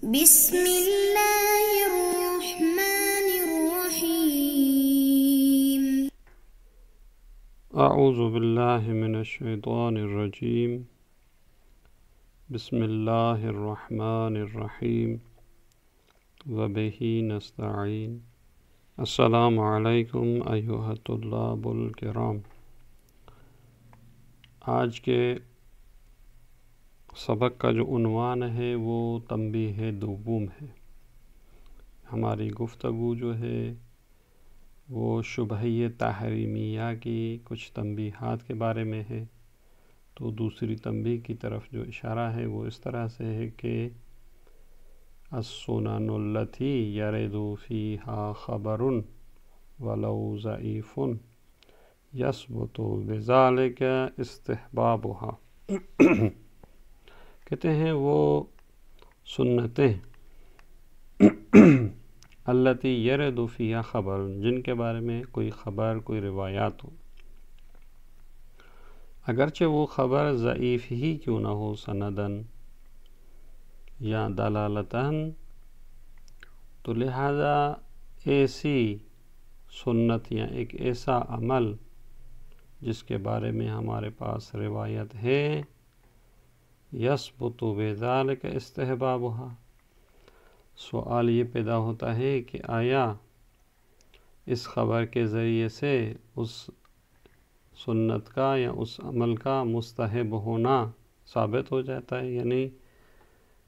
بسم اللہ الرحمن الرحیم۔ اعوذ باللہ من الشیطان الرجیم، بسم اللہ الرحمن الرحیم، وبہ نستعین۔ السلام علیکم ایھا الطلاب الکرام۔ آج کے سبق کا جو عنوان ہے وہ تنبیہ دوم ہے۔ ہماری گفتگو جو ہے وہ شبہہ تحریمیہ کی کچھ تنبیہات کے بارے میں ہے۔ تو دوسری تنبیہ کی طرف جو اشارہ ہے وہ اس طرح سے ہے کہ السنن التی یرد فیہا خبر ولو ضعیف یثبت بذلک استحبابھا۔ کہتے ہیں وہ سنتیں التی یرد فیہا خبر، جن کے بارے میں کوئی خبر، کوئی روایات ہو، اگرچہ وہ خبر ضعیف ہی کیوں نہ ہو، سندن یا دلالتاً، تو لہذا ایسی سنت یا ایک ایسا عمل جس کے بارے میں ہمارے پاس روایت ہے، یثبت بذلک استحبابھا، سوال یہ پیدا ہوتا ہے کہ آیا اس خبر کے ذریعے سے اس سنت کا یا اس عمل کا مستحب ہونا ثابت ہو جاتا ہے، یعنی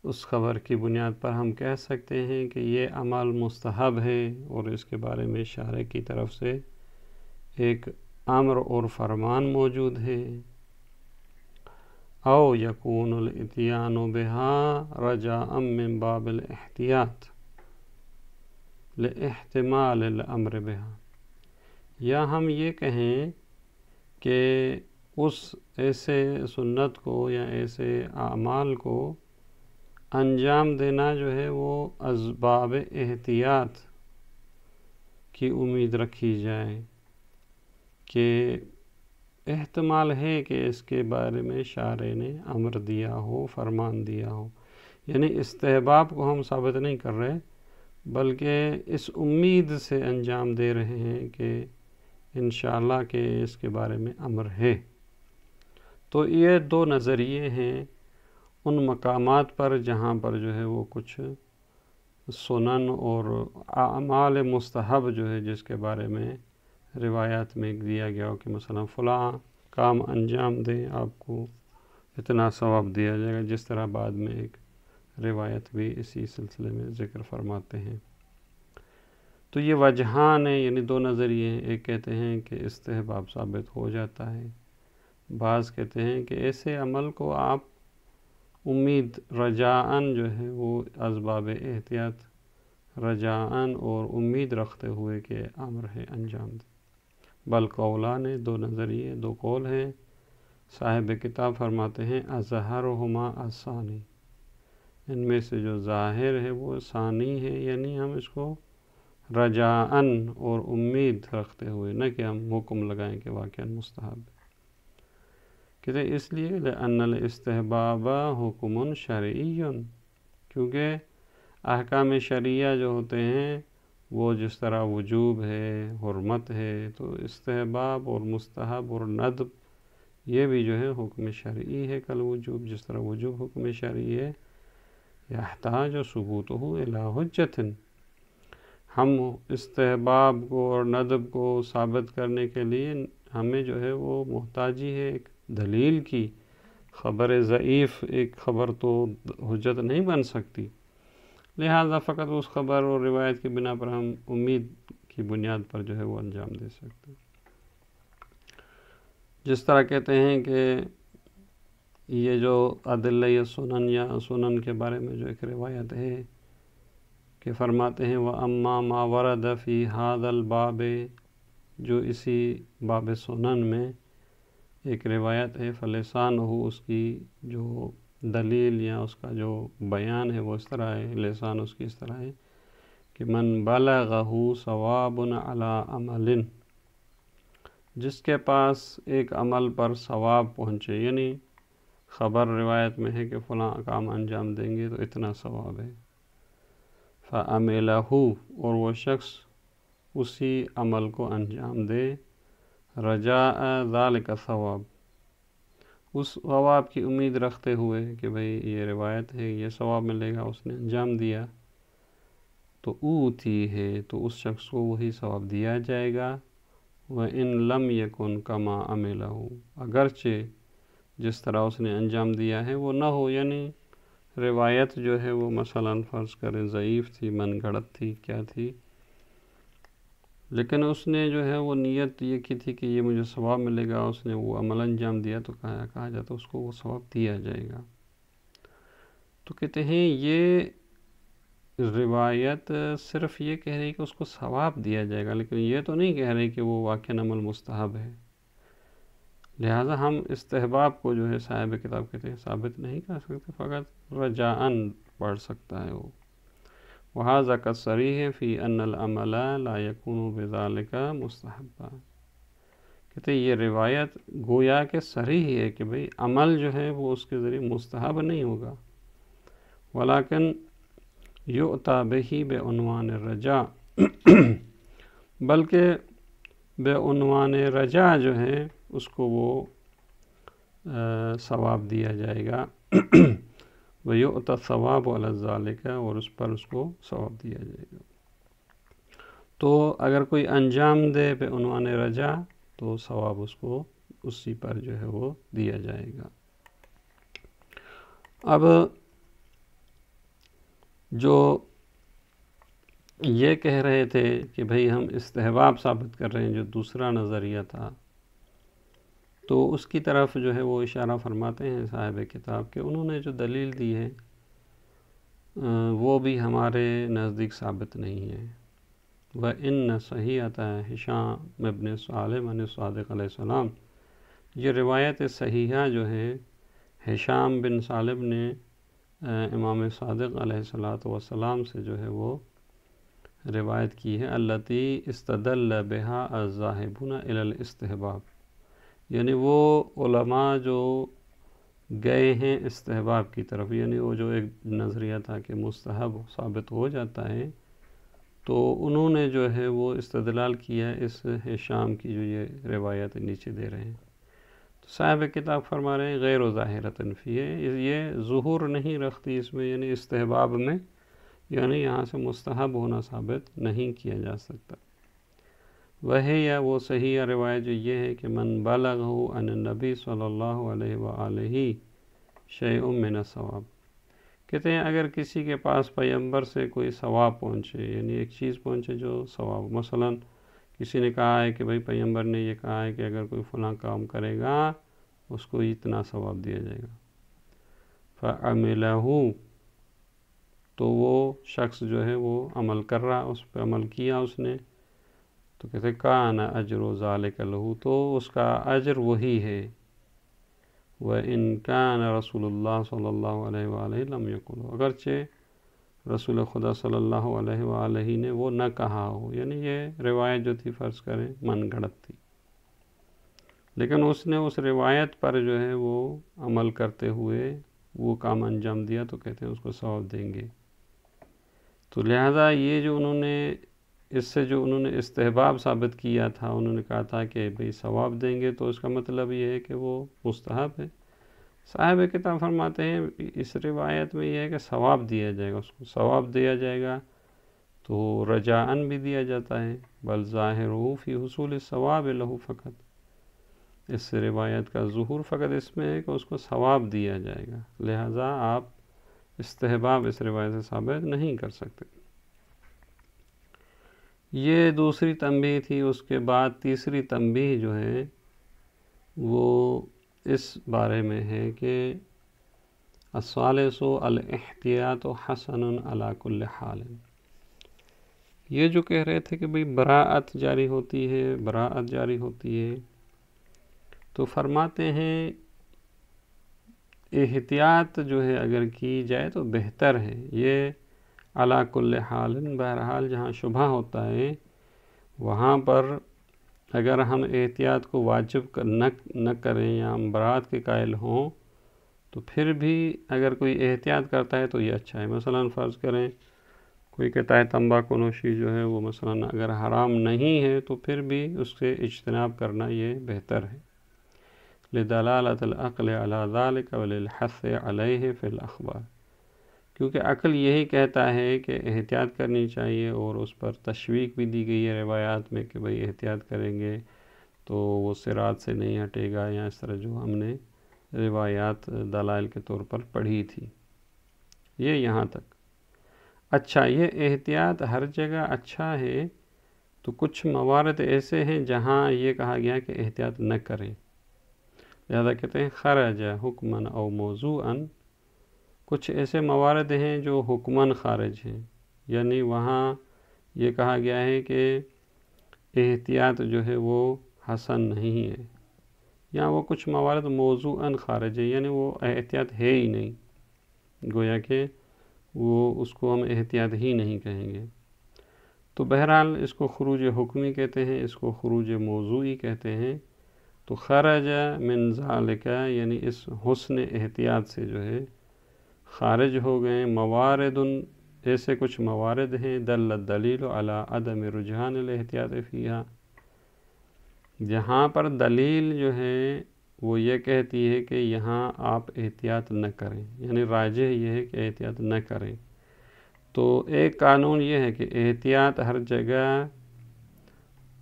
اس خبر کی بنیاد پر ہم کہہ سکتے ہیں کہ یہ عمل مستحب ہے اور اس کے بارے میں شارع کی طرف سے ایک امر اور فرمان موجود ہے۔ او یکون الاتیان بہا رجاء من باب الاحتیاط لاحتمال الامر بہا، یا ہم یہ کہیں کہ اس ایسے سنت کو یا ایسے اعمال کو انجام دینا جو ہے وہ اسباب احتیاط کی امید رکھی جائے کہ احتمال ہے کہ اس کے بارے میں شارع نے امر دیا ہو، فرمان دیا ہو، یعنی استحباب کو ہم ثابت نہیں کر رہے بلکہ اس امید سے انجام دے رہے ہیں کہ انشاءاللہ کہ اس کے بارے میں امر ہے۔ تو یہ دو نظریے ہیں ان مقامات پر جہاں پر جو ہے وہ کچھ سنن اور اعمال مستحب جو ہے جس کے بارے میں روایات میں دیا گیا ہو کہ مثلا فلاں کام انجام دیں، آپ کو اتنا ثواب دیا جائے گا، جس طرح بعد میں ایک روایت بھی اسی سلسلے میں ذکر فرماتے ہیں۔ تو یہ وجہان ہیں، یعنی دو نظریے ہیں۔ ایک کہتے ہیں کہ استحباب ثابت ہو جاتا ہے، بعض کہتے ہیں کہ ایسے عمل کو آپ امید رجاءً جو ہے وہ اسباب احتیاط رجاءً اور امید رکھتے ہوئے کہ امر ہے انجام دیں۔ بل قولان، دو نظریے، دو قول ہیں۔ صاحب کتاب فرماتے ہیں اظہرہما الثانی، ان میں سے جو ظاہر ہے وہ ثانی ہے، یعنی ہم اس کو رجاءً اور امید رکھتے ہوئے، نہ کہ ہم حکم لگائیں کہ واقعاً مستحب ہے۔ کہتے ہیں اس لیے لأن الاستحباب حکم شرعی، کیونکہ احکام شرعیہ جو ہوتے ہیں وہ جس طرح وجوب ہے، حرمت ہے، تو استحباب اور مستحب اور ندب یہ بھی جو ہے حکم شرعی ہے کل وجوب، جس طرح وجوب حکم شرعی ہے۔ یحتاج ثبوتہ الی حجۃ، ہم استحباب کو اور ندب کو ثابت کرنے کے لیے ہمیں جو ہے وہ محتاجی ہے ایک دلیل کی۔ خبر ضعیف ایک خبر تو حجت نہیں بن سکتی، لہذا فقط اس خبر اور روایت کی بنا پر ہم امید کی بنیاد پر جو ہے وہ انجام دے سکتے ہیں۔ جس طرح کہتے ہیں کہ یہ جو ادلہ سنن یا سنن کے بارے میں جو ایک روایت ہے کہ فرماتے ہیں وَأَمَّا مَا وَرَدَ فِي هَذَا الْبَابِ، جو اسی باب سنن میں ایک روایت ہے، فلسانہ، اس کی جو دلیل یا اس کا جو بیان ہے وہ اس طرح ہے، لسان اس کی اس طرح ہے کہ من بلغہ ثواب علی عمل، جس کے پاس ایک عمل پر ثواب پہنچے، یعنی خبر روایت میں ہے کہ فلاں کام انجام دیں گے تو اتنا ثواب ہے، فَعَمِلَهُ اور وہ شخص اسی عمل کو انجام دے رجاء ذالک ثواب اس ثواب کی امید رکھتے ہوئے کہ بھئی یہ روایت ہے یہ ثواب ملے گا، اس نے انجام دیا تو اوتی ہے تو اس شخص کو وہی ثواب دیا جائے گا۔ وَإِن لَمْ يَكُنْ كَمَا عَمِلَهُ اگرچہ جس طرح اس نے انجام دیا ہے وہ نہ ہو، یعنی روایت جو ہے وہ مثلاً فرض کریں ضعیف تھی، من گھڑت تھی، کیا تھی، لیکن اس نے جو ہے وہ نیت یہ کی تھی کہ یہ مجھے ثواب ملے گا، اس نے وہ عمل انجام دیا تو کہا جاتا اس کو وہ ثواب دیا جائے گا۔ تو کہتے ہیں یہ روایت صرف یہ کہہ رہی کہ اس کو ثواب دیا جائے گا، لیکن یہ تو نہیں کہہ رہی کہ وہ واقعاً عمل مستحب ہے، لہٰذا ہم استحباب کو جو ہے صاحب کتاب کہتے ہیں ثابت نہیں کر سکتے، فقط رجاءً پڑھ سکتا ہے وہ۔ وَهَذَا كَالصَّرِيحِ فِي أَنَّ الْعَمَلَ لَا يَكُونُ بِذَلِكَ مُسْتَحَبًّا کہتے ہیں یہ روایت گویا کہ صریح ہے کہ بھئی عمل جو ہے وہ اس کے ذریعے مستحب نہیں ہوگا، ولیکن یؤتیٰ بہ بعنوان الرجاء بلکہ بعنوان رجاء جو ہے اس کو وہ ثواب دیا جائے گا وَيُؤْتَى الثَّوَابُ عَلَى ذَلِكَ اور اس پر اس کو ثواب دیا جائے گا۔ تو اگر کوئی انجام دے بعنوان رجاء تو ثواب اس کو اسی پر جو ہے وہ دیا جائے گا۔ اب جو یہ کہہ رہے تھے کہ بھئی ہم استحباب ثابت کر رہے ہیں، جو دوسرا نظریہ تھا، تو اس کی طرف جو ہے وہ اشارہ فرماتے ہیں صاحب کتاب کہ انہوں نے جو دلیل دی ہے وہ بھی ہمارے نزدیک ثابت نہیں ہے۔ وَإِنَّ صَحِيحَةَ ہشام ابن سالم عن صادق علیہ السلام یہ روایت صحیحہ جو ہے ہشام بن سالم نے امام صادق علیہ السلام سے جو ہے وہ روایت کی ہے، التی استدل بہا الذاہبون الی الاستحباب یعنی وہ علماء جو گئے ہیں استحباب کی طرف، یعنی وہ جو ایک نظریہ تھا کہ مستحب ثابت ہو جاتا ہے، تو انہوں نے جو ہے وہ استدلال کیا اس ہشام کی جو یہ روایت نیچے دے رہے ہیں۔ تو صاحب کتاب فرما رہے ہیں غیر و ظاہرۃ فیہ یہ ظہور نہیں رکھتی اس میں، یعنی استحباب میں، یعنی یہاں سے مستحب ہونا ثابت نہیں کیا جا سکتا۔ وہ یا وہ صحیح روایت جو یہ ہے کہ من بلغہ عن النبی صلی اللہ علیہ وآلہ شیء من الثواب کہتے ہیں اگر کسی کے پاس پیغمبر سے کوئی ثواب پہنچے، یعنی ایک چیز پہنچے جو ثواب، مثلا کسی نے کہا ہے کہ بھئی پیغمبر نے یہ کہا ہے کہ اگر کوئی فلاں کام کرے گا اس کو اتنا ثواب دیا جائے گا، فعملہ تو وہ شخص جو ہے وہ عمل کر رہا، اس پہ عمل کیا اس نے، تو کہتے کان اجر ذالک لہ تو اس کا اجر وہی ہے، وَإِن كَانَ رسول اللہ صلی اللہ علیہ وآلہ لم یقل اگرچہ رسول خدا صلی اللہ علیہ وآلہ نے وہ نہ کہا ہو، یعنی یہ روایت جو تھی فرض کریں من گھڑت تھی، لیکن اس نے اس روایت پر جو ہے وہ عمل کرتے ہوئے وہ کام انجام دیا تو کہتے ہیں اس کو ثواب دیں گے۔ تو لہذا یہ جو انہوں نے اس سے جو انہوں نے استحباب ثابت کیا تھا، انہوں نے کہا تھا کہ بھئی ثواب دیں گے، تو اس کا مطلب یہ ہے کہ وہ مستحب ہے۔ صاحب کتاب فرماتے ہیں اس روایت میں یہ ہے کہ ثواب دیا جائے گا، اس کو ثواب دیا جائے گا، تو رجاءً بھی دیا جاتا ہے، بل ظاہرہ فی حصول الثواب لہ فقط اس روایت کا ظہور فقط اس میں ہے کہ اس کو ثواب دیا جائے گا، لہذا آپ استحباب اس روایت سے ثابت نہیں کر سکتے۔ یہ دوسری تنبیہ تھی۔ اس کے بعد تیسری تنبیہ جو ہے وہ اس بارے میں ہے کہ الثالث الاحتیاط حسن علی کل حال یہ جو کہہ رہے تھے کہ بھئی براءت جاری ہوتی ہے، تو فرماتے ہیں احتیاط جو ہے اگر کی جائے تو بہتر ہے، یہ علی کل حال بہرحال جہاں شبہ ہوتا ہے وہاں پر اگر ہم احتیاط کو واجب نہ کریں یا ہم برات کے قائل ہوں تو پھر بھی اگر کوئی احتیاط کرتا ہے تو یہ اچھا ہے۔ مثلا فرض کریں کوئی کہتا ہے تمباکو نوشی جو ہے وہ مثلا اگر حرام نہیں ہے تو پھر بھی اس سے اجتناب کرنا یہ بہتر ہے، لدلالۃ العقل علی ذلک وللحث علیہ فی الاخبار، کیونکہ عقل یہی کہتا ہے کہ احتیاط کرنی چاہیے، اور اس پر تشویق بھی دی گئی ہے روایات میں کہ بھئی احتیاط کریں گے تو وہ صراط سے نہیں ہٹے گا، یا اس طرح جو ہم نے روایات دلائل کے طور پر پڑھی تھی۔ یہ یہاں تک اچھا۔ یہ احتیاط ہر جگہ اچھا ہے، تو کچھ موارد ایسے ہیں جہاں یہ کہا گیا کہ احتیاط نہ کریں، لہذا کہتے ہیں خرج حکماً او موضوعاً، کچھ ایسے موارد ہیں جو حکماً خارج ہیں، یعنی وہاں یہ کہا گیا ہے کہ احتیاط جو ہے وہ حسن نہیں ہے، یا وہ کچھ موارد موضوعاً خارج ہے، یعنی وہ احتیاط ہے ہی نہیں، گویا کہ وہ اس کو ہم احتیاط ہی نہیں کہیں گے۔ تو بہرحال اس کو خروج حکمی کہتے ہیں، اس کو خروج موضوعی کہتے ہیں۔ تو خرج من ذالک یعنی اس حسن احتیاط سے جو ہے خارج ہو گئے موارد، ایسے کچھ موارد ہیں دل الدلیل علی عدم رجحان الاحتیاط فیہا، جہاں پر دلیل جو ہے وہ یہ کہتی ہے کہ یہاں آپ احتیاط نہ کریں، یعنی راجح یہ ہے کہ احتیاط نہ کریں۔ تو ایک قانون یہ ہے کہ احتیاط ہر جگہ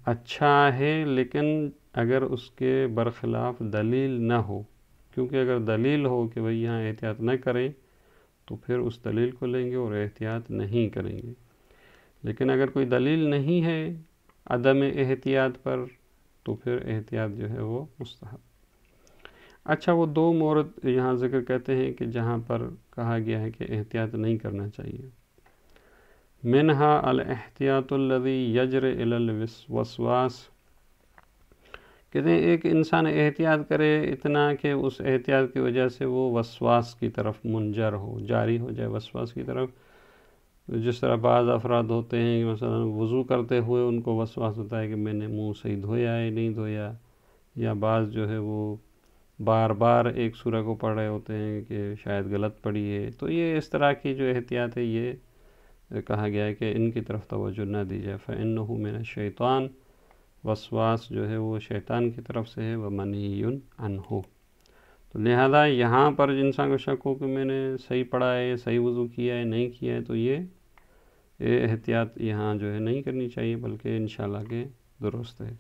اچھا ہے، لیکن اگر اس کے برخلاف دلیل نہ ہو، کیونکہ اگر دلیل ہو کہ بھئی یہاں احتیاط نہ کریں تو پھر اس دلیل کو لیں گے اور احتیاط نہیں کریں گے، لیکن اگر کوئی دلیل نہیں ہے عدم احتیاط پر تو پھر احتیاط جو ہے وہ مستحب۔ اچھا، وہ دو مورد یہاں ذکر کرتے ہیں کہ جہاں پر کہا گیا ہے کہ احتیاط نہیں کرنا چاہیے۔ منہا الاحتیاط الذی یجر الی الوسواس، کہتے ہیں ایک انسان احتیاط کرے اتنا کہ اس احتیاط کی وجہ سے وہ وسواس کی طرف منجر ہو، جاری ہو جائے وسواس کی طرف۔ جس طرح بعض افراد ہوتے ہیں کہ مثلا وضو کرتے ہوئے ان کو وسواس ہوتا ہے کہ میں نے منہ صحیح دھویا ہے نہیں دھویا، یا بعض جو ہے وہ بار بار ایک سورہ کو پڑھ رہے ہوتے ہیں کہ شاید غلط پڑھی ہے۔ تو یہ اس طرح کی جو احتیاط ہے یہ کہا گیا ہے کہ ان کی طرف توجہ نہ دی جائے۔ فَإِنَّهُ مِنَ الشَّيْطَانِ، وسواس جو ہے وہ شیطان کی طرف سے ہے، وَمَنْهِيٌّ عَنْهُ۔ تو لہذا یہاں پر انسان کو شک ہو کہ میں نے صحیح پڑھا ہے، صحیح وضو کیا ہے نہیں کیا ہے، تو یہ احتیاط یہاں جو ہے نہیں کرنی چاہیے، بلکہ انشاءاللہ کہ درست ہے۔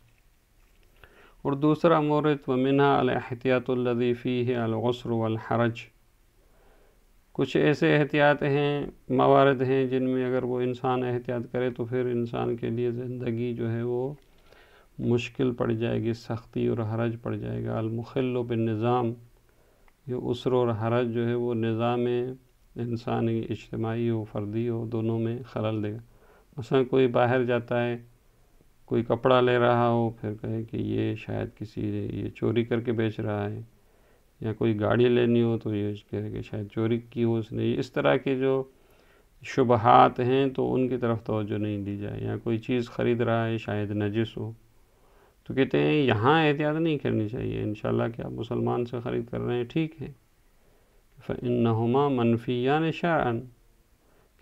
اور دوسرا مورد وَمِنْهَا الاحتیاط الذی فیہ العسر والحرج، کچھ ایسے احتیاط ہیں، موارد ہیں جن میں اگر وہ انسان احتیاط کرے تو پھر انسان کے لیے زندگی جو ہے وہ مشکل پڑ جائے گی، سختی اور حرج پڑ جائے گا۔ المخل بالنظام، یہ عسر اور حرج جو ہے وہ نظام انسانی اجتماعی ہو فردی ہو دونوں میں خلل دے گا۔ مثلا کوئی باہر جاتا ہے، کوئی کپڑا لے رہا ہو، پھر کہے کہ یہ شاید کسی نے یہ چوری کر کے بیچ رہا ہے، یا کوئی گاڑی لینی ہو تو یہ کہے کہ شاید چوری کی ہو اس نے۔ اس طرح کے جو شبہات ہیں تو ان کی طرف توجہ نہیں دی جائے، یا کوئی چیز خرید رہا ہے شاید نجس ہو، تو کہتے ہیں یہاں احتیاط نہیں کرنی چاہیے، انشاءاللہ کہ آپ مسلمان سے خرید کر رہے ہیں ٹھیک ہے۔ فَإِنَّهُمَا مَنْفِيَّانِ شَرْعًا،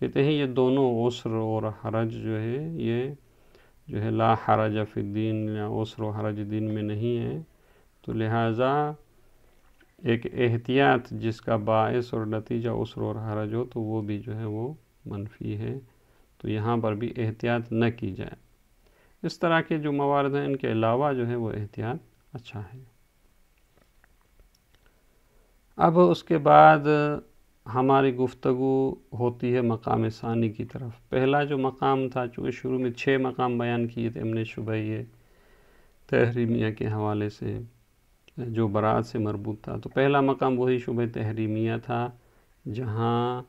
کہتے ہیں یہ دونوں عسر اور حرج جو ہے یہ جو ہے لا حرج فی الدین، یا عسر و حرج دین میں نہیں ہے، تو لہٰذا ایک احتیاط جس کا باعث اور نتیجہ عسر اور حرج ہو تو وہ بھی جو ہے وہ منفی ہے، تو یہاں پر بھی احتیاط نہ کی جائے۔ اس طرح کے جو موارد ہیں ان کے علاوہ جو ہے وہ احتیاط اچھا ہے۔ اب اس کے بعد ہماری گفتگو ہوتی ہے مقام ثانی کی طرف۔ پہلا جو مقام تھا، چونکہ شروع میں 6 مقام بیان کیے تھے ہم نے شبہ تحریمیہ کے حوالے سے جو برات سے مربوط تھا، تو پہلا مقام وہی شبہ تحریمیہ تھا جہاں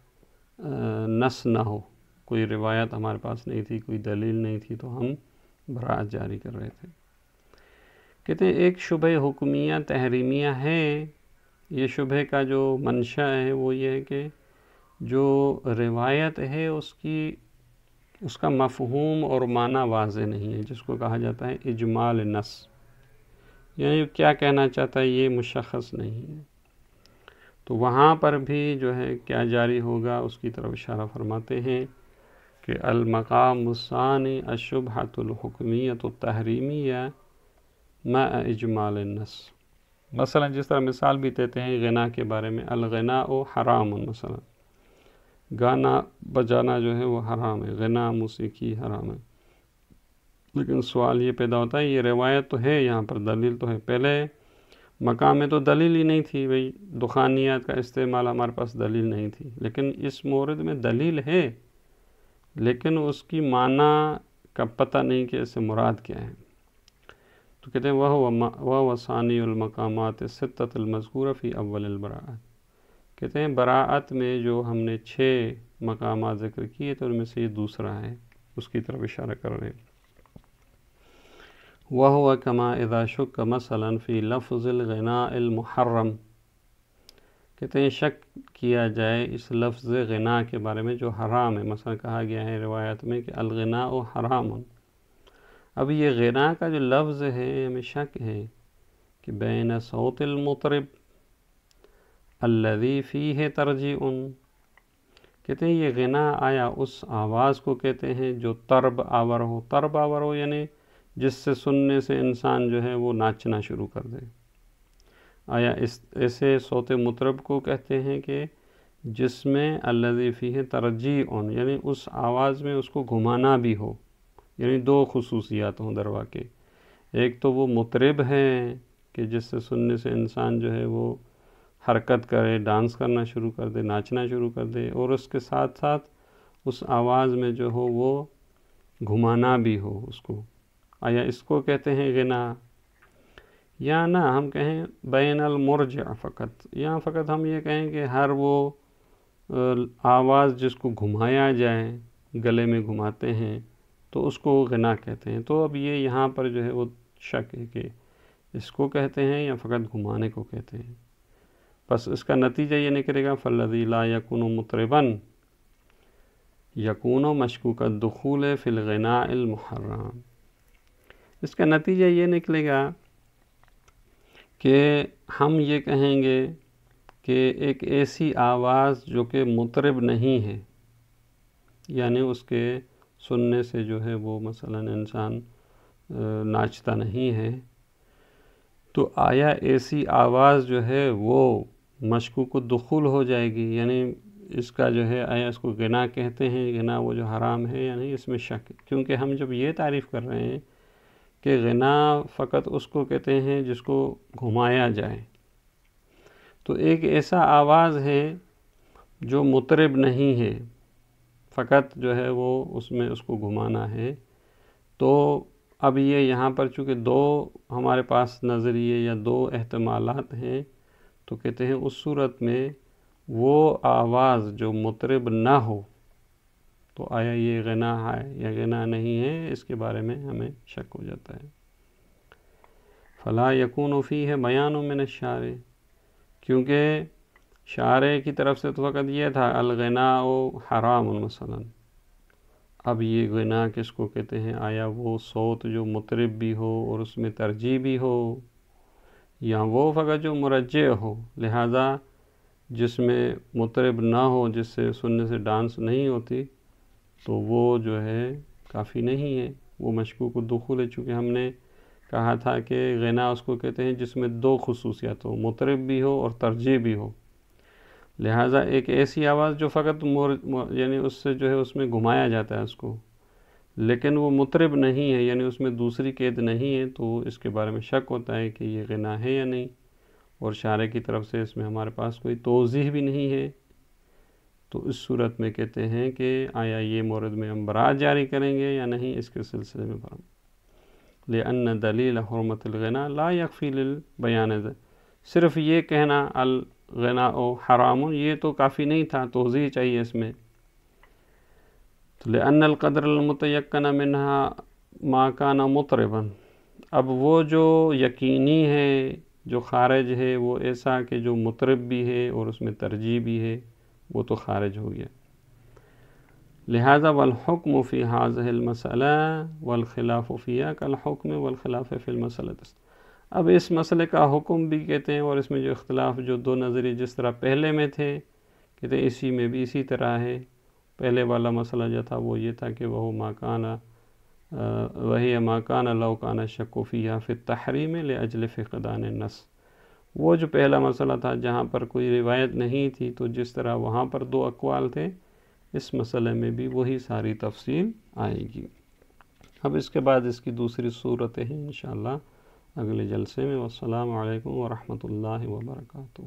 نص نہ ہو، کوئی روایت ہمارے پاس نہیں تھی، کوئی دلیل نہیں تھی، تو ہم برات جاری کر رہے تھے۔ کہتے ہیں ایک شبہ حکمیہ تحریمیہ ہے، یہ شبہ کا جو منشأ ہے وہ یہ ہے کہ جو روایت ہے اس کا مفہوم اور معنی واضح نہیں ہے، جس کو کہا جاتا ہے اجمال نص، یعنی کیا کہنا چاہتا ہے یہ مشخص نہیں ہے۔ تو وہاں پر بھی جو ہے کیا جاری ہوگا اس کی طرف اشارہ فرماتے ہیں کہ المقام الثانی الشبہۃ الحکمیۃ التحریمیہ مع اجمال النص. مثلا جس طرح مثال بھی دیتے ہیں غنا کے بارے میں، الغناء حرام، مثلا گانا بجانا جو ہے وہ حرام ہے، غنا موسیقی حرام ہے. لیکن سوال یہ پیدا ہوتا ہے، یہ روایت تو ہے، یہاں پر دلیل تو ہے. پہلے مقام میں تو دلیل ہی نہیں تھی، بھئی دخانیات کا استعمال ہمارے پاس دلیل نہیں تھی. لیکن اس مورد میں دلیل ہے، لیکن اس کی معنی کا پتہ نہیں کہ اس سے مراد کیا ہے. تو کہتے ہیں وَهُوَ ثَانِيُّ الْمَقَامَاتِ السِّتَّةِ الْمَذْكُورَةِ فِي أَوَّلِ الْبَرَاءَةِ. کہتے ہیں براءت میں جو ہم نے 6 مقامات ذکر کیے تو ان میں سے یہ دوسرا ہے، اس کی طرف اشارہ کر رہے ہیں. وَهُوَ كَمَا إِذَا شُكَّ مَثَلًا فِي لَفْظِ الْغِنَاءِ الْمُحَرَّمِ. کہتے ہیں شک کیا جائے اس لفظ غنا کے بارے میں جو حرام ہے. مثلا کہا گیا ہے روایت میں کہ الغناء حرام. اب یہ غنا کا جو لفظ ہے ہمیں شک ہے کہ بین صوت المطرب الذی فیہ ترجیع. کہتے ہیں یہ غنا آیا اس آواز کو کہتے ہیں جو طرب آور ہو. طرب آور ہو یعنی جس سے سننے سے انسان جو ہے وہ ناچنا شروع کر دے. آیا ایسے صوت مطرب کو کہتے ہیں کہ جس میں الذی فیہ ترجیع یعنی اس آواز میں اس کو گھمانا بھی ہو. یعنی 2 خصوصیات ہوں در واقع. ایک تو وہ مطرب ہے کہ جس سے سننے سے انسان جو ہے وہ حرکت کرے، ڈانس کرنا شروع کر دے، ناچنا شروع کر دے، اور اس کے ساتھ ساتھ اس آواز میں جو ہو وہ گھمانا بھی ہو اس کو. آیا اس کو کہتے ہیں غنا؟ یا نہ ہم کہیں بین المرجع فقط، یا فقط ہم یہ کہیں کہ ہر وہ آواز جس کو گھمایا جائے، گلے میں گھماتے ہیں تو اس کو غنا کہتے ہیں. تو اب یہ یہاں پر جو ہے وہ شک ہے کہ اس کو کہتے ہیں یا فقط گھمانے کو کہتے ہیں. بس اس کا نتیجہ یہ نکلے گا فالذی لا یکون مطربا یکون مشکوک الدخول فی الغناء المحرم. اس کا نتیجہ یہ نکلے گا کہ ہم یہ کہیں گے کہ ایک ایسی آواز جو کہ مطرب نہیں ہے، یعنی اس کے سننے سے جو ہے وہ مثلا انسان ناچتا نہیں ہے، تو آیا ایسی آواز جو ہے وہ مشکوک الدخول ہو جائے گی؟ یعنی اس کا جو ہے آیا اس کو غنا کہتے ہیں، غنا وہ جو حرام ہے یا نہیں، اس میں شک. کیونکہ ہم جب یہ تعریف کر رہے ہیں کہ غنا فقط اس کو کہتے ہیں جس کو گھمایا جائے، تو ایک ایسا آواز ہے جو مطرب نہیں ہے، فقط جو ہے وہ اس میں اس کو گھمانا ہے. تو اب یہ یہاں پر چونکہ 2 ہمارے پاس نظریے یا 2 احتمالات ہیں، تو کہتے ہیں اس صورت میں وہ آواز جو مطرب نہ ہو تو آیا یہ غنا ہے یا غنا نہیں ہے، اس کے بارے میں ہمیں شک ہو جاتا ہے. فلا یکون فیہ بیان من الشارع، کیونکہ شارع کی طرف سے تو وقت یہ تھا الغناء حرام مثلا. اب یہ غنا کس کو کہتے ہیں؟ آیا وہ صوت جو مطرب بھی ہو اور اس میں ترجیع بھی ہو، یا وہ فقط جو مرجع ہو، لہذا جس میں مطرب نہ ہو، جس سے سننے سے ڈانس نہیں ہوتی، تو وہ جو ہے کافی نہیں ہے، وہ مشکوک الدخول ہے. چونکہ ہم نے کہا تھا کہ غنا اس کو کہتے ہیں جس میں 2 خصوصیات ہو، مطرب بھی ہو اور ترجیع بھی ہو. لہٰذا ایک ایسی آواز جو فقط یعنی اس سے جو ہے اس میں گھمایا جاتا ہے اس کو، لیکن وہ مطرب نہیں ہے، یعنی اس میں دوسری قید نہیں ہے، تو اس کے بارے میں شک ہوتا ہے کہ یہ غنا ہے یا نہیں. اور شارع کی طرف سے اس میں ہمارے پاس کوئی توضیح بھی نہیں ہے. تو اس صورت میں کہتے ہیں کہ آیا یہ مورد میں ہم برات جاری کریں گے یا نہیں، اس کے سلسلے میں فرم. لأن دلیل حرمت الغنا لا یکفی للبیان. صرف یہ کہنا الغناء حرام یہ تو کافی نہیں تھا، توضیح چاہیے اس میں. لأن القدر المتیقن منها ما کان مطربا. اب وہ جو یقینی ہے، جو خارج ہے، وہ ایسا کہ جو مطرب بھی ہے اور اس میں ترجیع بھی ہے، وہ تو خارج ہو گیا. لہذا والحکم فی هذه المسئلہ والخلاف فیہا کالحکم والخلاف فی المسئلہ. اب اس مسئلے کا حکم بھی کہتے ہیں، اور اس میں جو اختلاف جو 2 نظریے جس طرح پہلے میں تھے کہتے ہیں اسی میں بھی اسی طرح ہے، پہلے والا مسئلہ جو تھا وہ یہ تھا کہ وہ وہی ماکان لو کان شک فیہ فی التحریم لاجل فقدان النص، وہ جو پہلا مسئلہ تھا جہاں پر کوئی روایت نہیں تھی، تو جس طرح وہاں پر 2 اقوال تھے، اس مسئلے میں بھی وہی ساری تفصیل آئے گی۔ اب اس کے بعد اس کی دوسری صورتیں ہیں انشاءاللہ اگلے جلسے میں۔ والسلام علیکم ورحمۃ اللہ وبرکاتہ۔